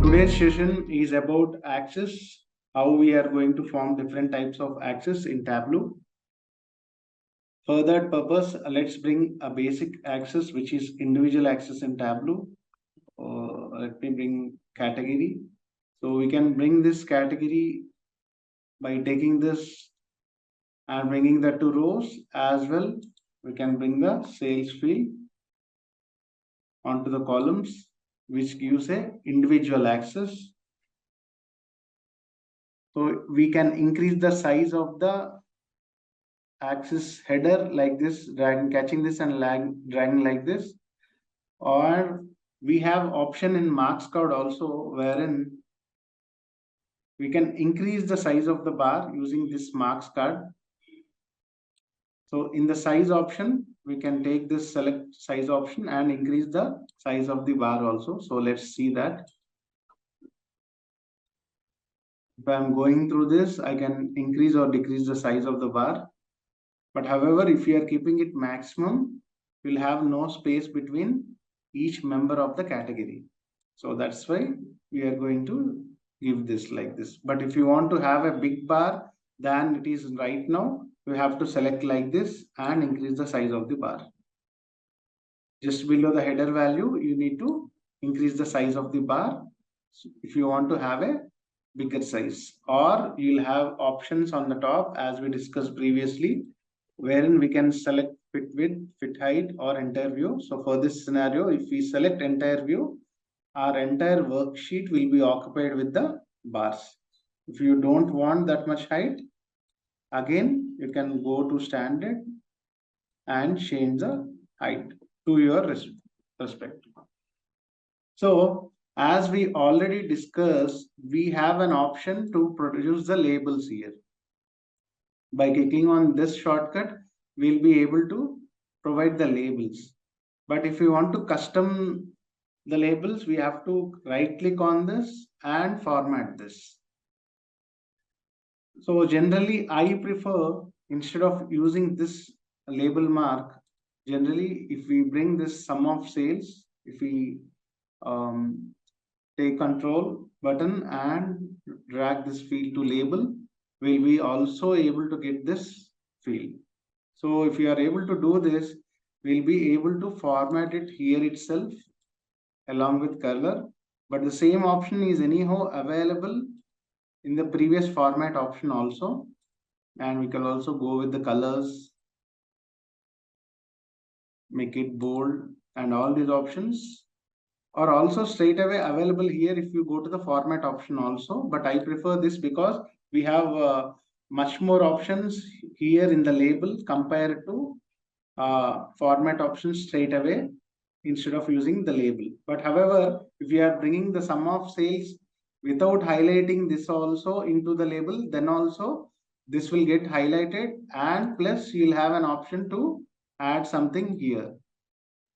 Today's session is about axes, how we are going to form different types of axes in Tableau. For that purpose, let's bring a basic axis, which is individual axis in Tableau. Let me bring category. So we can bring this category by taking this and bringing the two rows as well. We can bring the sales field onto the columns, which gives a individual axis. So we can increase the size of the axis header like this, dragging, catching this and dragging like this. Or we have option in marks card also, wherein we can increase the size of the bar using this marks card. So in the size option, we can take this select size option and increase the size of the bar also. So let's see that. If I'm going through this, I can increase or decrease the size of the bar. But however, if you are keeping it maximum, you'll have no space between each member of the category. So that's why we are going to give this like this. But if you want to have a big bar than it is right now, you have to select like this and increase the size of the bar. Just below the header value, you need to increase the size of the bar if you want to have a bigger size. Or you'll have options on the top as we discussed previously, wherein we can select fit width, fit height, or entire view. So for this scenario, if we select entire view, our entire worksheet will be occupied with the bars. If you don't want that much height, again, you can go to standard and change the height to your respect. So as we already discussed, we have an option to produce the labels here. By clicking on this shortcut, we'll be able to provide the labels. But if we want to custom the labels, we have to right click on this and format this. So generally, I prefer, instead of using this label mark, generally, if we bring this sum of sales, if we take control button and drag this field to label, we'll be also able to get this field. So if you are able to do this, we'll be able to format it here itself along with color, but the same option is anyhow available in the previous format option also, and we can also go with the colors, make it bold, and all these options are also straight away available here if you go to the format option also. But I prefer this because we have much more options here in the label compared to format options straight away instead of using the label. But however, if we are bringing the sum of sales without highlighting this also into the label, then also this will get highlighted, and plus you'll have an option to add something here.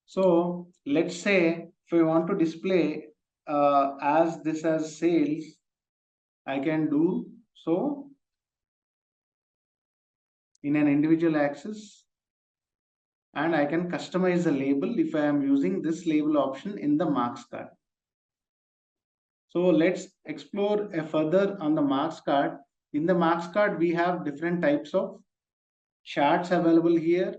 So let's say if I want to display as this as sales, I can do so in an individual axis, and I can customize the label if I am using this label option in the marks card. So let's explore further on the marks card. In the marks card, we have different types of charts available here.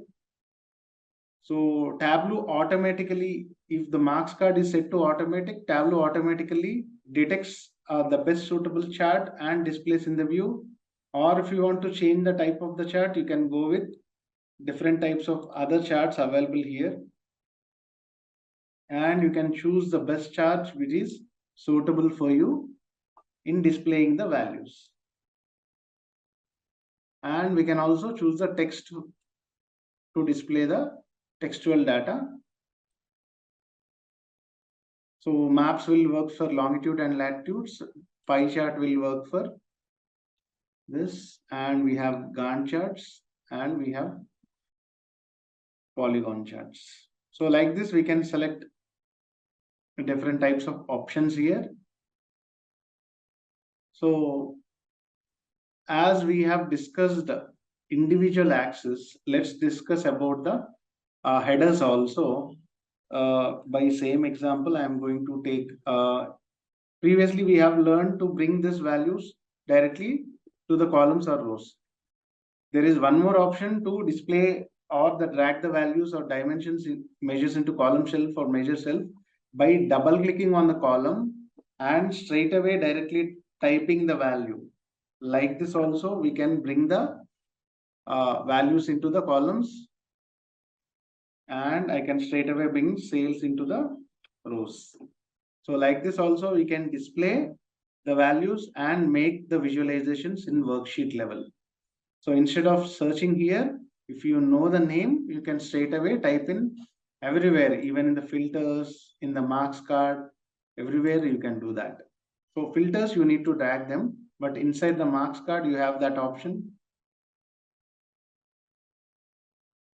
So Tableau automatically, if the marks card is set to automatic, Tableau automatically detects the best suitable chart and displays in the view. Or if you want to change the type of the chart, you can go with different types of other charts available here. And you can choose the best chart which is suitable for you in displaying the values. And we can also choose the text to display the textual data. So maps will work for longitude and latitudes. Pie chart will work for this, and we have Gantt charts and we have polygon charts. So like this, we can select different types of options here. So as we have discussed individual axis, let's discuss about the headers also. By same example, I am going to take, previously we have learned to bring these values directly to the columns or rows. There is one more option to display or the drag the values or dimensions measures into column shelf or measure shelf by double clicking on the column and straight away directly typing the value. Like this also we can bring the values into the columns, and I can straight away bring sales into the rows. So like this also we can display the values and make the visualizations in worksheet level. So instead of searching here, if you know the name, you can straight away type in everywhere, even in the filters, in the marks card, everywhere you can do that. So filters, you need to drag them, but inside the marks card, you have that option.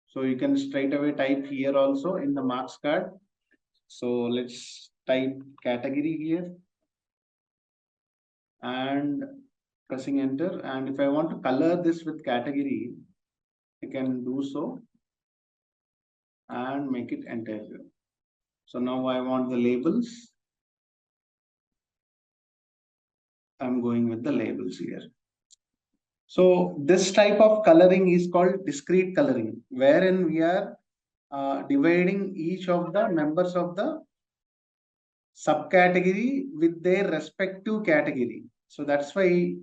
So you can straight away type here also in the marks card. So let's type category here and pressing enter. And if I want to color this with category, I can do so and make it enter here. So now I want the labels. I'm going with the labels here. So this type of coloring is called discrete coloring, wherein we are dividing each of the members of the subcategory with their respective category. So that's why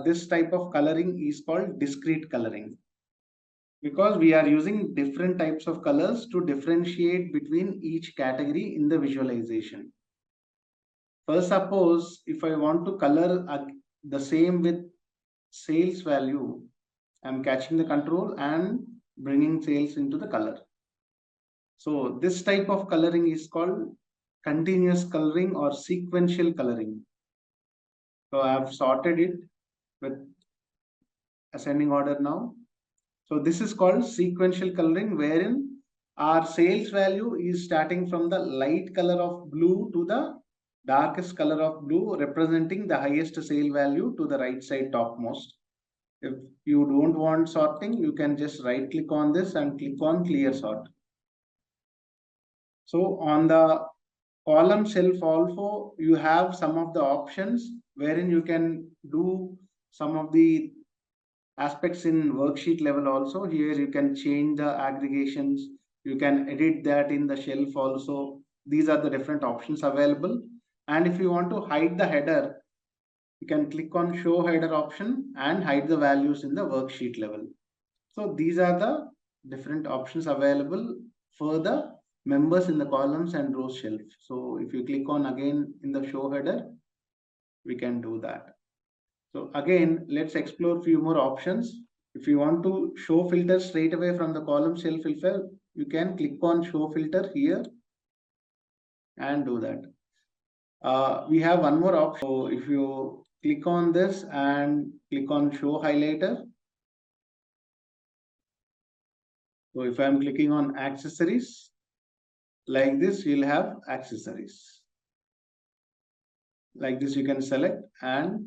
this type of coloring is called discrete coloring, because we are using different types of colors to differentiate between each category in the visualization. First, suppose if I want to color the same with sales value, I'm catching the control and bringing sales into the color. So this type of coloring is called continuous coloring or sequential coloring. So I have sorted it with ascending order now. So this is called sequential coloring, wherein our sales value is starting from the light color of blue to the darkest color of blue, representing the highest sale value to the right side topmost. If you don't want sorting, you can just right click on this and click on clear sort. So on the column shelf also, you have some of the options wherein you can do some of the aspects in worksheet level also. Here you can change the aggregations, you can edit that in the shelf also. These are the different options available. And if you want to hide the header, you can click on show header option and hide the values in the worksheet level. So these are the different options available for the members in the columns and rows shelf. So if you click on again in the show header, we can do that. So again, let's explore few more options. If you want to show filter straight away from the column shelf filter, you can click on show filter here and do that. We have one more option. So if you click on this and click on show highlighter. So if I'm clicking on accessories, like this, you'll have accessories. Like this, you can select, and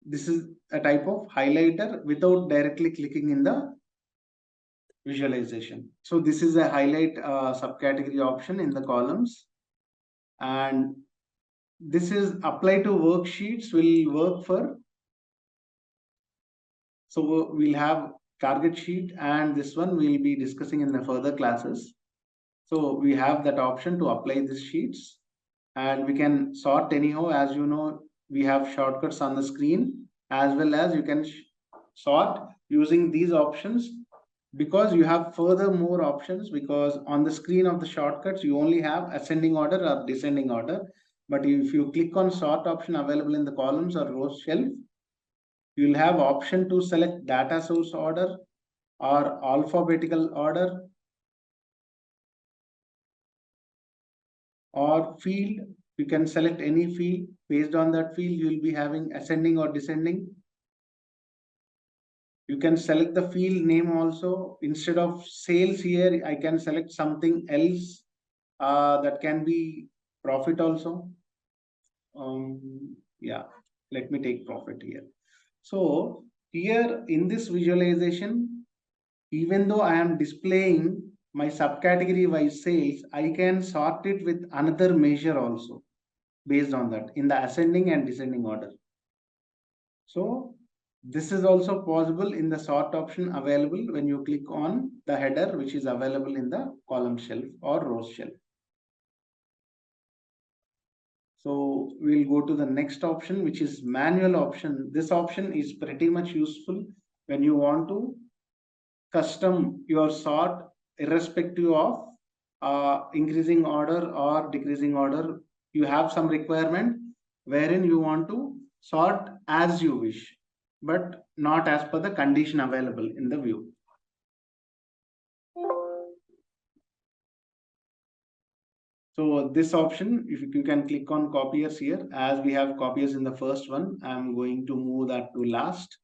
this is a type of highlighter without directly clicking in the visualization. So this is a highlight subcategory option in the columns, and this is apply to worksheets will work for. So we'll have target sheet, and this one we'll be discussing in the further classes. So we have that option to apply these sheets, and we can sort anyhow. As you know, we have shortcuts on the screen, as well as you can sort using these options, because you have further more options, because on the screen of the shortcuts you only have ascending order or descending order. But if you click on sort option available in the columns or rows shelf, you will have option to select data source order or alphabetical order or field. You can select any field. Based on that field, you will be having ascending or descending. You can select the field name also. Instead of sales here, I can select something else that can be profit also. Yeah, let me take profit here. So Here in this visualization, even though I am displaying my subcategory wise sales, I can sort it with another measure also based on that in the ascending and descending order. So this is also possible in the sort option available when you click on the header, which is available in the column shelf or rows shelf. So we'll go to the next option, which is manual option. This option is pretty much useful when you want to custom your sort irrespective of increasing order or decreasing order. You have some requirement wherein you want to sort as you wish, but not as per the condition available in the view. So this option, if you can click on copiers here, as we have copiers in the first one, I'm going to move that to last.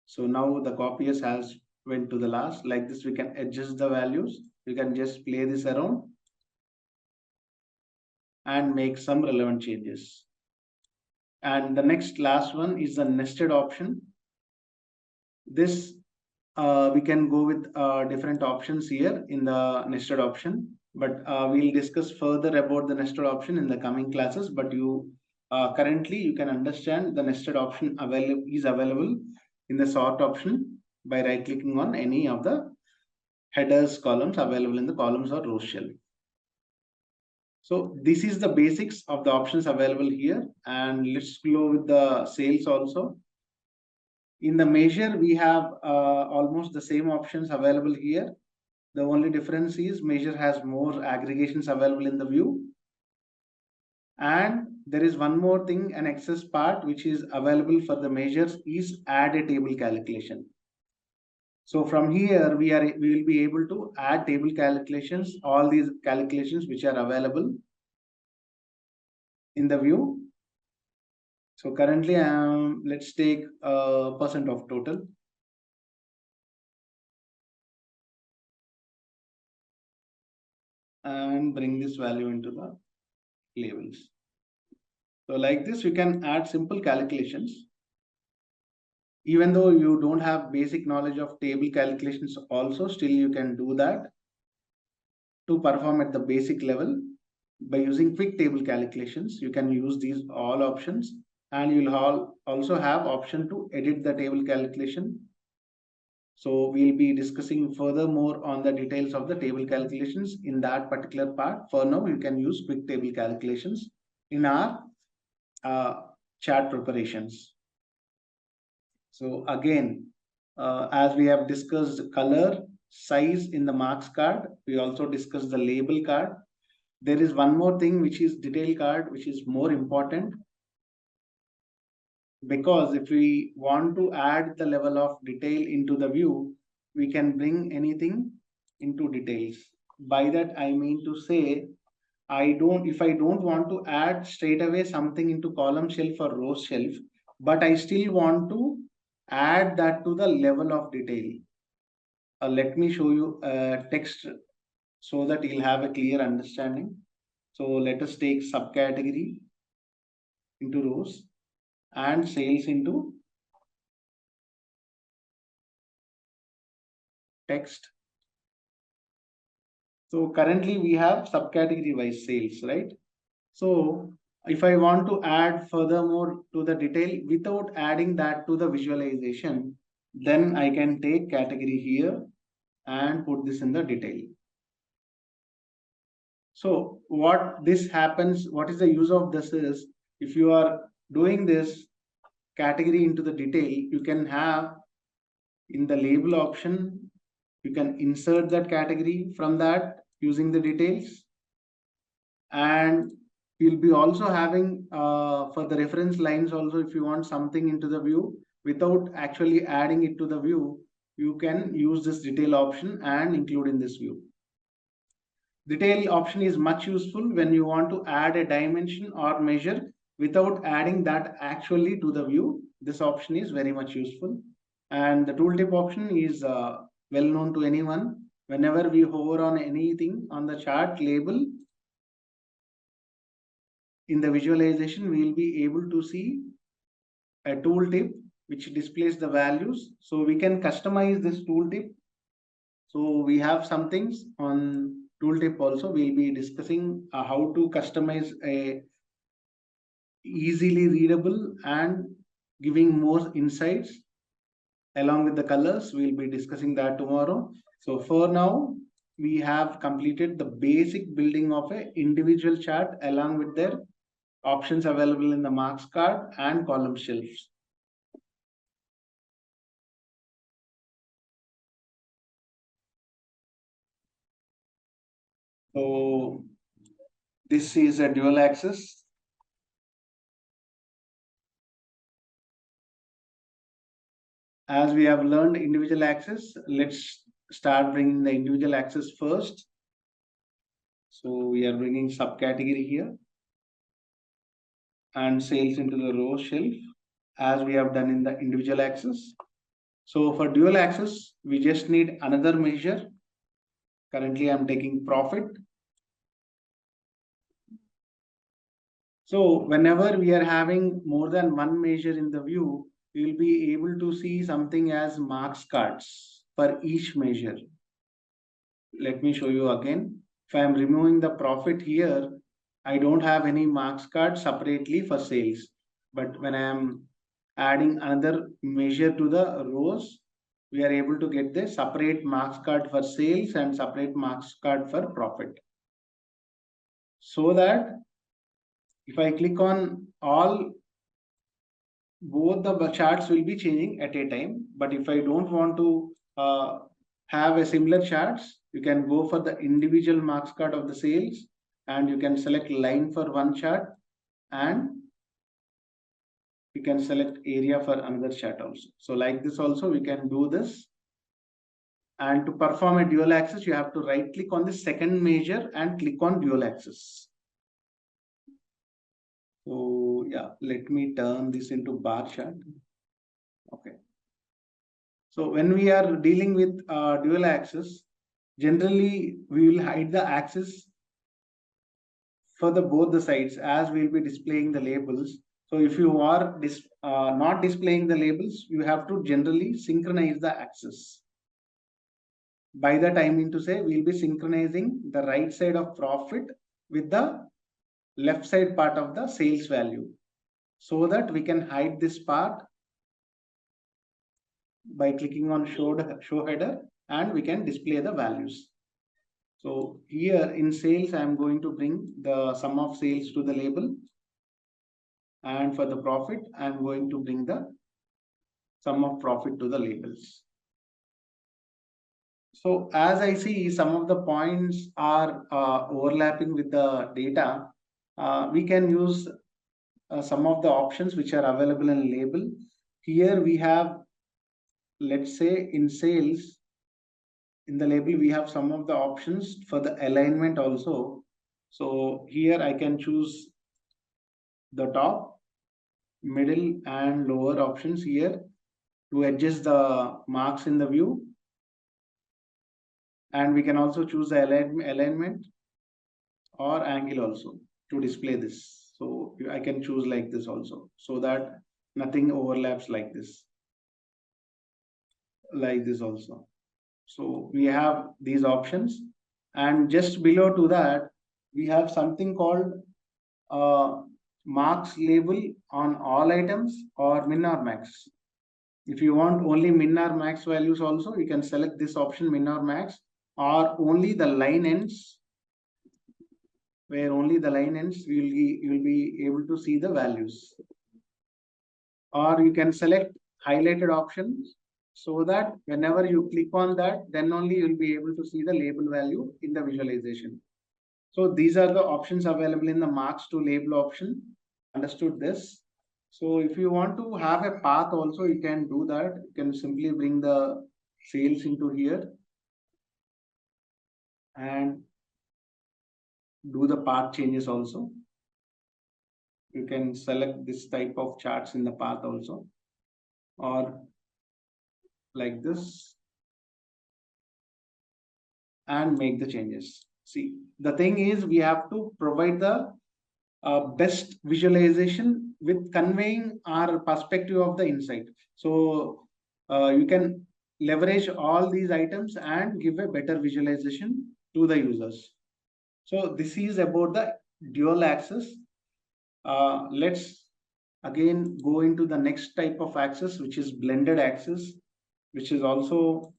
So now the copiers has went to the last. Like this, we can adjust the values. You can just play this around and make some relevant changes. And the next last one is the nested option. This we can go with different options here in the nested option, but we'll discuss further about the nested option in the coming classes. But you currently you can understand the nested option is available in the sort option by right clicking on any of the headers columns available in the columns or rows shelf. So this is the basics of the options available here, and let's go with the sales also. In the measure, we have almost the same options available here. The only difference is measure has more aggregations available in the view. And there is one more thing, an excess part which is available for the measures is add a table calculation. So from here, we will be able to add table calculations, all these calculations which are available in the view. So currently, let's take percent of total. And bring this value into the labels. So like this, you can add simple calculations. Even though you don't have basic knowledge of table calculations also, still you can do that to perform at the basic level. By using quick table calculations, you can use these all options, and you'll also have option to edit the table calculation. So we'll be discussing furthermore on the details of the table calculations in that particular part. For now, you can use quick table calculations in our chart preparations. So again, as we have discussed color, size in the marks card, we also discussed the label card. There is one more thing which is detail card, which is more important, because if we want to add the level of detail into the view, we can bring anything into details. By that I mean to say, if I don't want to add straight away something into column shelf or row shelf, but I still want to add that to the level of detail. Let me show you text so that you'll have a clear understanding. So let us take subcategory into rows and sales into text. So currently we have subcategory wise sales, right? So if I want to add furthermore to the detail without adding that to the visualization, then I can take category here and put this in the detail. So what this happens, what is the use of this is, if you are doing this category into the detail, you can have in the label option, you can insert that category from that using the details. And you'll be also having for the reference lines also, if you want something into the view without actually adding it to the view, you can use this detail option and include in this view. Detail option is much useful when you want to add a dimension or measure without adding that actually to the view. This option is very much useful. And the tooltip option is well known to anyone. Whenever we hover on anything on the chart label, in the visualization, we will be able to see a tooltip which displays the values. So we can customize this tooltip. So we have some things on tooltip also. We'll be discussing how to customize a easily readable and giving more insights along with the colors. We'll be discussing that tomorrow. So for now, we have completed the basic building of an individual chart along with their options available in the marks card and column shelves. So this is a dual axis. As we have learned individual axis, let's start bringing the individual axis first. So we are bringing subcategory here and sales into the row shelf as we have done in the individual axis. So for dual axis, we just need another measure. Currently, I'm taking profit. So whenever we are having more than one measure in the view, we will be able to see something as marks cards for each measure. Let me show you again. If I am removing the profit here, I don't have any marks card separately for sales. But when I am adding another measure to the rows, we are able to get the separate marks card for sales and separate marks card for profit. So that if I click on all, both the charts will be changing at a time. But if I don't want to have a similar charts, you can go for the individual marks card of the sales and you can select line for one chart and you can select area for another chart also. So like this also we can do this. And to perform a dual axis, you have to right click on the second measure and click on dual axis. So yeah, let me turn this into bar chart. Okay. So when we are dealing with dual axis, generally we will hide the axis for the both the sides as we will be displaying the labels. So if you are not displaying the labels, you have to generally synchronize the axis. By that I mean to say we'll be synchronizing the right side of profit with the left side part of the sales value so that we can hide this part by clicking on show header and we can display the values. So here in sales, I am going to bring the sum of sales to the label. And for the profit, I am going to bring the sum of profit to the labels. So as I see, some of the points are overlapping with the data. We can use some of the options which are available in label. Here we have, let's say in sales, in the label, we have some of the options for the alignment also. So here I can choose the top, middle and lower options here to adjust the marks in the view. And we can also choose the alignment or angle also to display this. So I can choose like this also so that nothing overlaps like this also. So we have these options and just below to that, we have something called marks label on all items or min or max. If you want only min or max values also, you can select this option min or max or only the line ends, where only the line ends, you will be able to see the values. Or you can select highlighted options so that whenever you click on that, then only you will be able to see the label value in the visualization. So these are the options available in the marks to label option. Understood this? So if you want to have a path also, you can do that. You can simply bring the sales into here and do the path changes also. You can select this type of charts in the path also, or like this, and make the changes. See, the thing is we have to provide the best visualization with conveying our perspective of the insight. So you can leverage all these items and give a better visualization to the users. So this is about the dual axis. Let's again go into the next type of axis, which is blended axis, which is also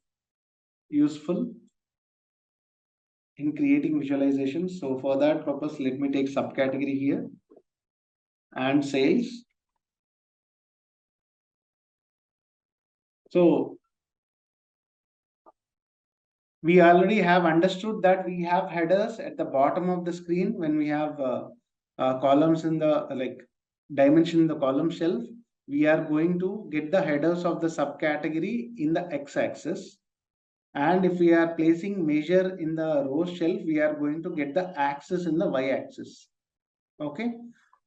useful in creating visualizations. So for that purpose, let me take subcategory here and sales. So we already have understood that we have headers at the bottom of the screen when we have columns in the dimension in the column shelf. We are going to get the headers of the subcategory in the x-axis. And if we are placing measure in the row shelf, we are going to get the axis in the y-axis. Okay.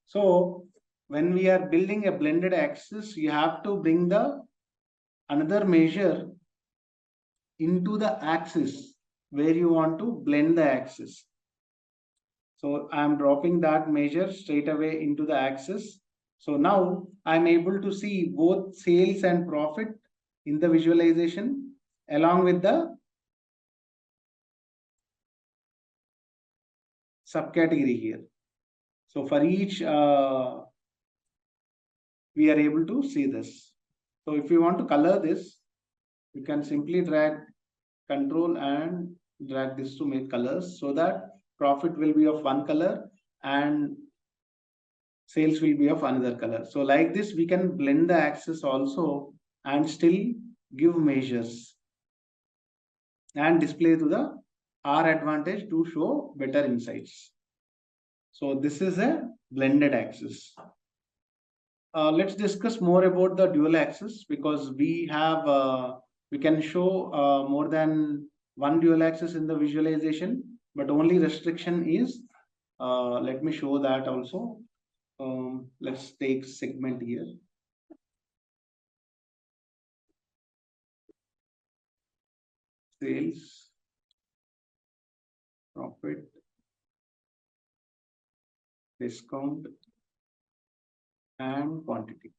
So when we are building a blended axis, you have to bring the another measure into the axis where you want to blend the axis. So I'm dropping that measure straight away into the axis. So now I'm able to see both sales and profit in the visualization along with the subcategory here. So for each, we are able to see this. So if you want to color this, you can simply drag control and drag this to make colors so that profit will be of one color and sales will be of another color. So like this, we can blend the axis also and still give measures and display to the our advantage to show better insights. So this is a blended axis. Let's discuss more about the dual axis because we have we can show more than one dual axis in the visualization, but only restriction is let me show that also. Let's take segment here. Sales, profit, discount, and quantity.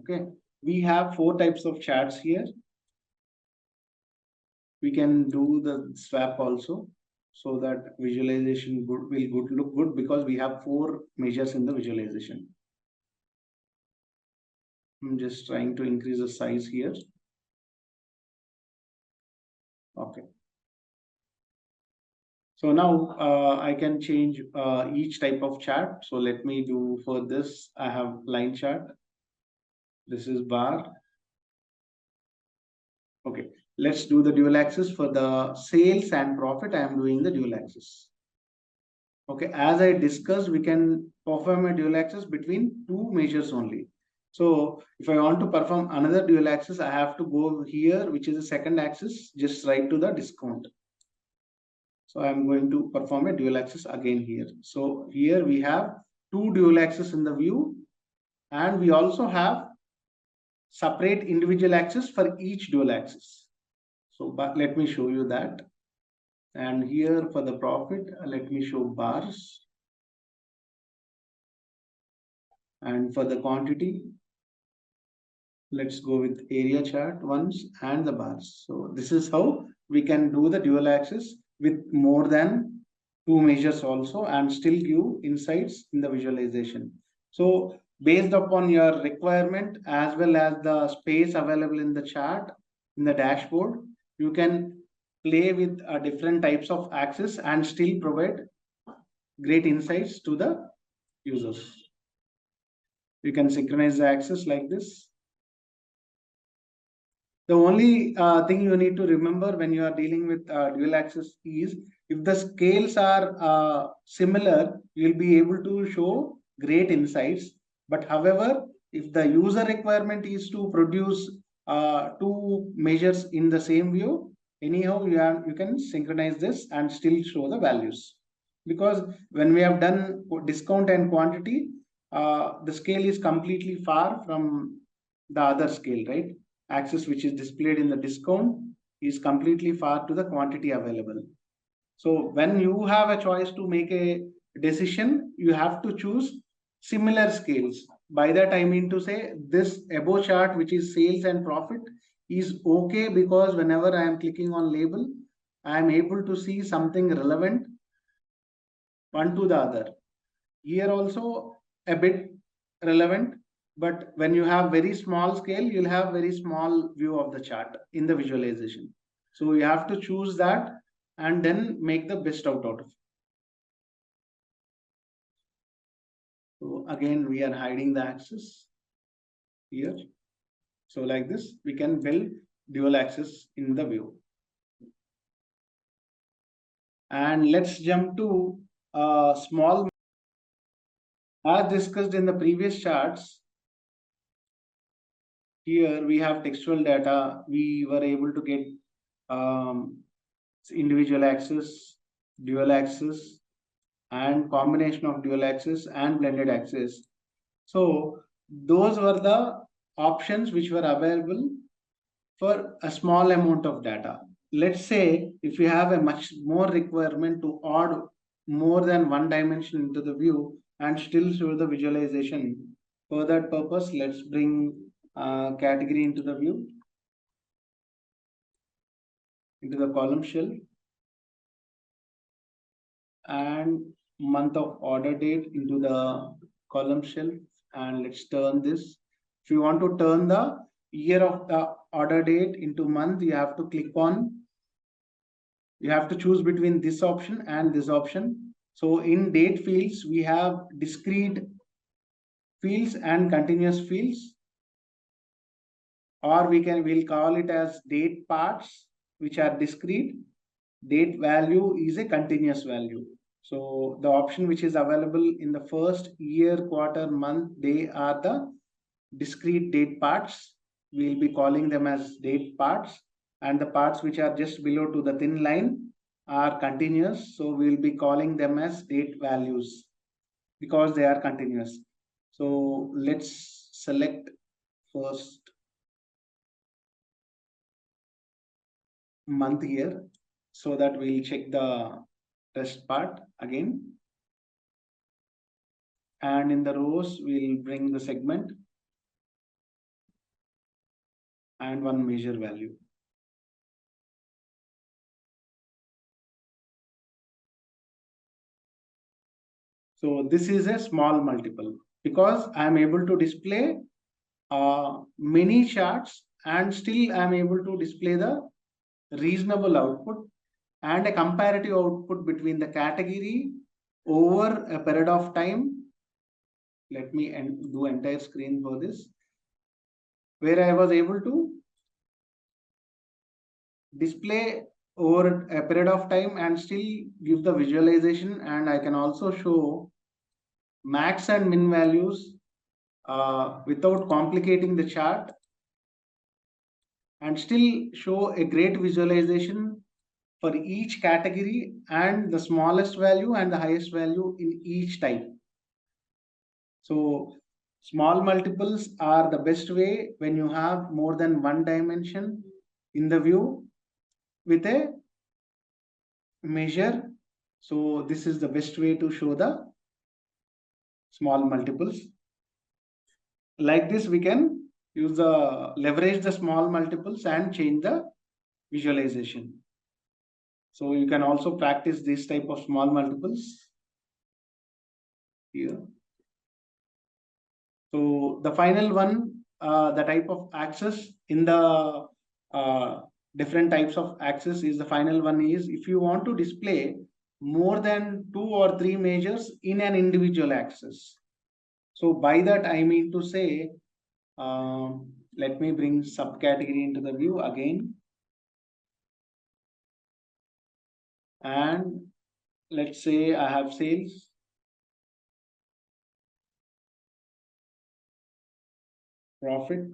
Okay, we have 4 types of charts here. We can do the swap also so that visualization will look good because we have 4 measures in the visualization. I'm just trying to increase the size here. Okay. So now I can change each type of chart. So let me do for this. I have line chart. This is bar. Okay. Let's do the dual axis for the sales and profit. I am doing the dual axis. Okay. As I discussed, we can perform a dual axis between 2 measures only. So if I want to perform another dual axis, I have to go here, which is the second axis, just right to the discount. So I'm going to perform a dual axis again here. So here we have 2 dual axis in the view, and we also have separate individual axis for each dual axis. So but let me show you that. And here for the profit, let me show bars. And for the quantity, let's go with area chart once and the bars. So this is how we can do the dual axis with more than 2 measures also and still give insights in the visualization. So based upon your requirement as well as the space available in the chart, in the dashboard, you can play with different types of axis and still provide great insights to the users. You can synchronize the axis like this. The only thing you need to remember when you are dealing with dual axis is if the scales are similar, you'll be able to show great insights. But however, if the user requirement is to produce 2 measures in the same view, anyhow, you can synchronize this and still show the values. Because when we have done discount and quantity, the scale is completely far from the other scale, right? Axis which is displayed in the discount is completely far to the quantity available. So when you have a choice to make a decision, you have to choose similar scales. By that I mean to say this above chart, which is sales and profit, is okay because whenever I am clicking on label, I am able to see something relevant one to the other. Here also a bit relevant, but when you have very small scale, you'll have very small view of the chart in the visualization. So you have to choose that and then make the best out of it. So again, we are hiding the axis here. So like this, we can build dual axis in the view. And let's jump to small. As discussed in the previous charts, here we have textual data. We were able to get individual axis, dual axis, and combination of dual axis and blended axis. So those were the options which were available for a small amount of data. Let's say if you have a much more requirement to add more than one dimension into the view and still show the visualization. For that purpose, let's bring category into the view, into the column shell, and month of order date into the column shell. And let's turn this. If you want to turn the year of the order date into month, you have to click on, you have to choose between this option and this option. So in date fields, we have discrete fields and continuous fields, or we'll call it as date parts, which are discrete. Date value is a continuous value. So the option which is available in the first year, quarter, month, they are the discrete date parts. We'll be calling them as date parts, and the parts which are just below to the thin line are continuous. So we'll be calling them as date values because they are continuous. So let's select first month here so that we'll check the rest part again. And in the rows, we'll bring the segment and one measure value. So this is a small multiple because I'm able to display many charts and still I'm able to display the reasonable output and a comparative output between the category over a period of time. Let me do entire screen for this, where I was able to display over a period of time and still give the visualization, and I can also show max and min values without complicating the chart and still show a great visualization for each category and the smallest value and the highest value in each type. So small multiples are the best way when you have more than one dimension in the view with a measure. So this is the best way to show the small multiples. Like this, we can use the leverage the small multiples and change the visualization. So you can also practice this type of small multiples here. So the final one, the type of axis in the different types of axis is the final one is if you want to display more than 2 or 3 measures in an individual axis. So by that I mean to say, let me bring subcategory into the view again. And let's say I have sales, profit,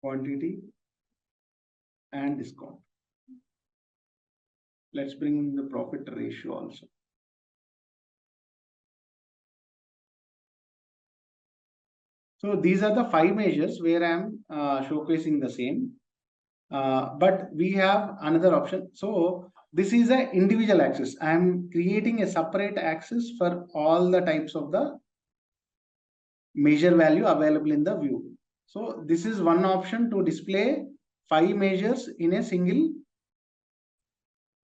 quantity, and discount. Let's bring in the profit ratio also. So these are the 5 measures where I'm showcasing the same. But we have another option. So this is an individual axis. I'm creating a separate axis for all the types of the measure value available in the view. So this is one option to display 5 measures in a single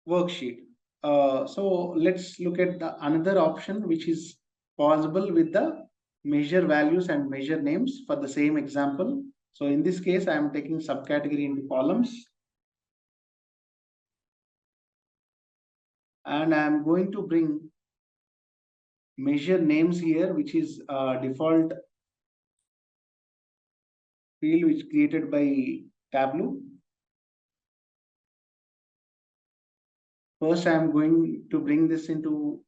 worksheet. So let's look at the another option which is possible with the measure values and measure names for the same example. So in this case, I am taking subcategory into columns. And I am going to bring measure names here, which is default field which created by Tableau. First, I am going to bring this into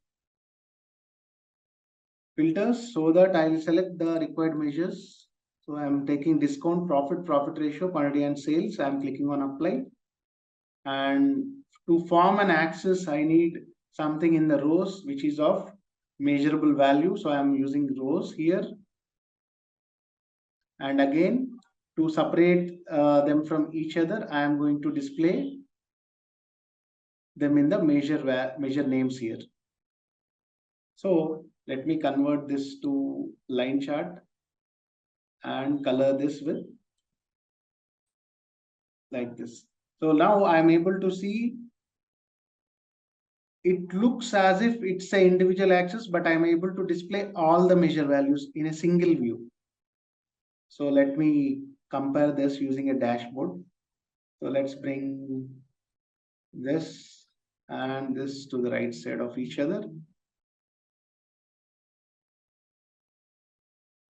filters so that I will select the required measures. So I am taking discount, profit ratio, quantity and sales. I am clicking on apply. And to form an axis, I need something in the rows which is of measurable value. So I am using rows here. And again, to separate them from each other, I am going to display them in the measure names here. So let me convert this to line chart and color this with like this. So now I am able to see it looks as if it's an individual axis, but I am able to display all the measure values in a single view. So let me compare this using a dashboard. So let's bring this and this to the right side of each other.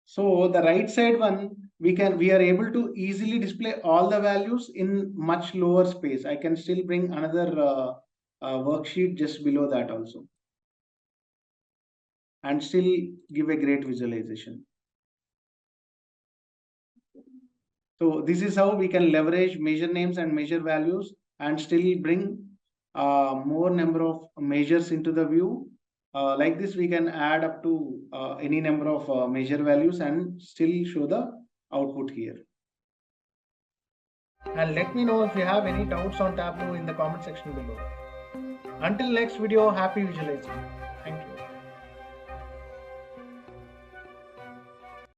So the right side one, we are able to easily display all the values in much lower space. I can still bring another worksheet just below that also, and still give a great visualization. So this is how we can leverage measure names and measure values and still bring more number of measures into the view. Like this, we can add up to any number of measure values and still show the output here. And let me know if you have any doubts on Tableau in the comment section below. Until next video, happy visualizing.